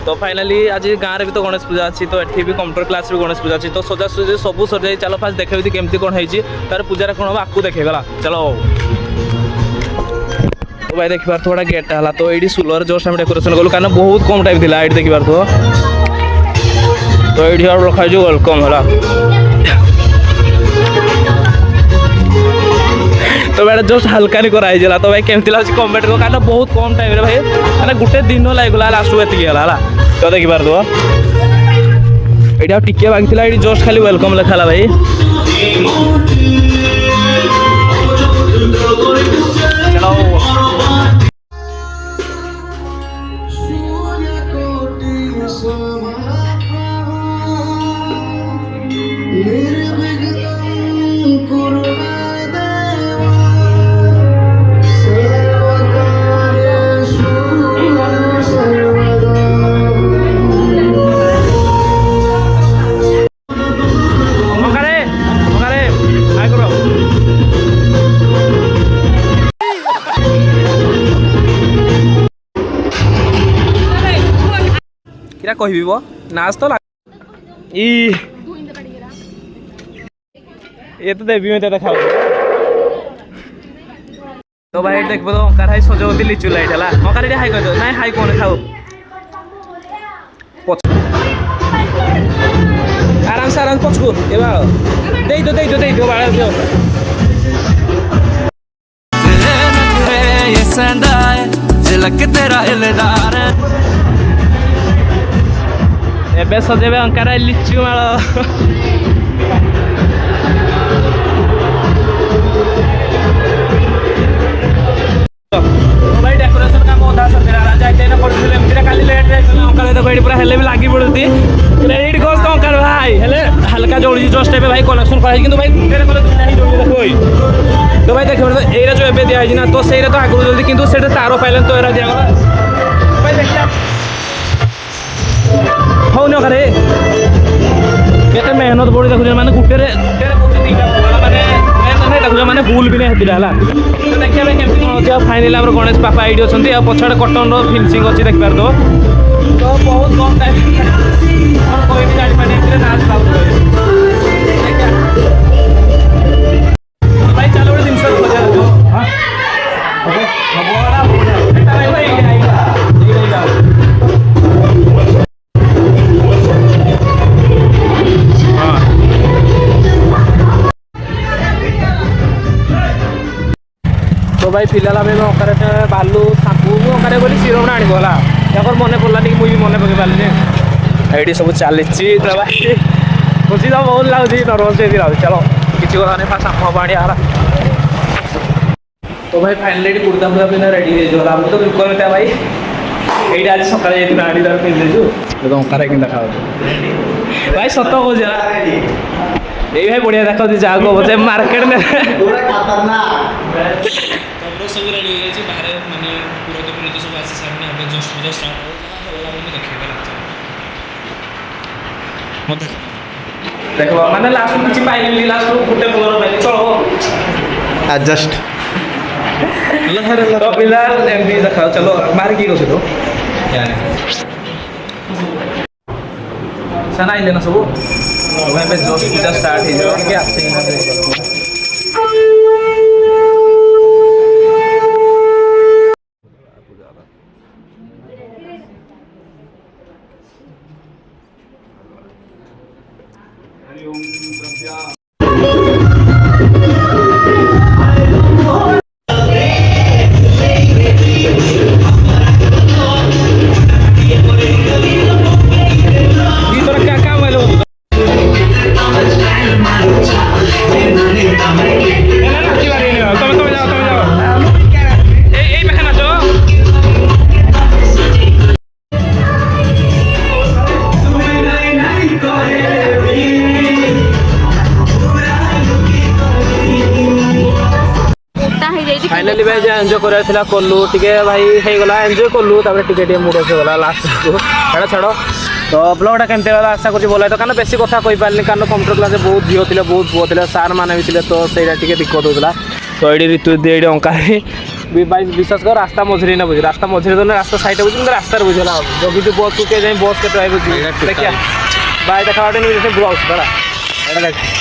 तो फाइनाली आज गाँव में भी तो गणेश पूजा अच्छी तो ये भी कंप्यूटर क्लास भी गणेश पूजा अच्छी तो सजासुजी सब सर जाए चलो फास्ट देखे केमती कौन है तार पूजा कौन हम आपको देखेगला चलो तो भाई देखिए थोड़ा गेट है तो ये सुलर जस्ट आम डेकोरेशन कलु कारण बहुत कम टाइम थी ये देखिए तो ये रखा वेलकम है तो भाई जस्ट हल्का नहीं कराई तो भाई केमती लगे कमेंट कर कारण बहुत कम टाइम भाई मैंने गोटे दिन लगेगा लास्ट को एतिक तो देखी पार ये टिके बाकी ये जस्ट खाली वेलकम लिखा भाई कह नाच तो ये तो देवी में देखा तो भाई देख तो अंकार हाई सजवती लिचु लाइट है अंकार हाई कह दो ना हाई कौन खाओ आराम से पछकू दे दो बाड़ा एबे सजेबे अंकार लिचु माल भाई डेकोरेशन काम अधा सर जाते पड़े खाली लेट अंकार देखो ये पूरा हेले भी लगी पड़ती क्रेडिट गोस तो अंकार भाई हेले हल्का जोड़ी जस्ट ए भाई कनेक्शन कराई कि भाई तो भाई देखो ये जो एबे दिया ना तो से तो आगु जल्दी किंतु से तार पाइले तो एरा दिया भाई देखिए हो न करे केते मेहनत बड़ी देखु माने गुटे रे माने देखु माने भूल भी नहीं हेतिला हला तो देखिए भाई केमती कोन होती फाइनली हमर गणेश पापा आईडी अछंती आ पछाडे कटन रो फिनिशिंग अछि देख पार दो तो बहुत कम टाइम और कोई भी गाड़ी माने इतने नाच बाबू भाई चलो दिन से हो जा दो हां बड़ा बेटा भाई ये जाओ तो भाई फिलहाल आम अंकार बालू सांपू अंकार बोली शिरोमणा आनगला यार मन पड़ा कि मुझे मन पकई पारे ये सब चली तो भाई खुशी तो बहुत लगुच नर्वस भी लगुच चलो किसी कथा नहीं फास्ट सांप आने तो भाई फाइनली कुर्ता फुर्ता पिंधा रेडी हो तो बिल्कुल मिता भाई ये आज सका आड़ी तार पिंधेचु तो अंकार कि देखा भाई सत कौच ये भाई बढ़िया देखा जहाँ को बोलते मार्केट में सब रेडी हो जाए बाहर माने पूरा सब आसी सामने हमें जस्ट पूजा स्टार्ट हो देखिए देखो माने लास्ट में किसी पाइली लास्ट में फुटे कलर पाइली चलो एडजस्ट तो फिलहाल एमडी देखा चलो मार की रोसे तो सना इले ना सब मैं पे जस्ट पूजा स्टार्ट हो जाए के आपसे ना फाइनाली भाई जो एंजॉय करार कलु टे भाई होगला एंजॉय कलु टे मुड अफ गला लास्ट को छाड़ छाड़ तो ब्लगटा केमती गला आशा करूँ भल तो कारण बेस कथा कही पारे कारण कंप्यूटर क्लास बहुत झील थे बहुत पुओ थे सार मैंने भी थे तो सही दिक्कत होता तो ये ऋतु ये अंकारी विश्वास कर रास्ता मझे ना बुझे रास्ता मझे तो रास्ता साइड बुझे रास्ता बुझेगा जगह बस को जाए बस के ट्राए बुझे देखिए बाय देखा ब्लॉग्स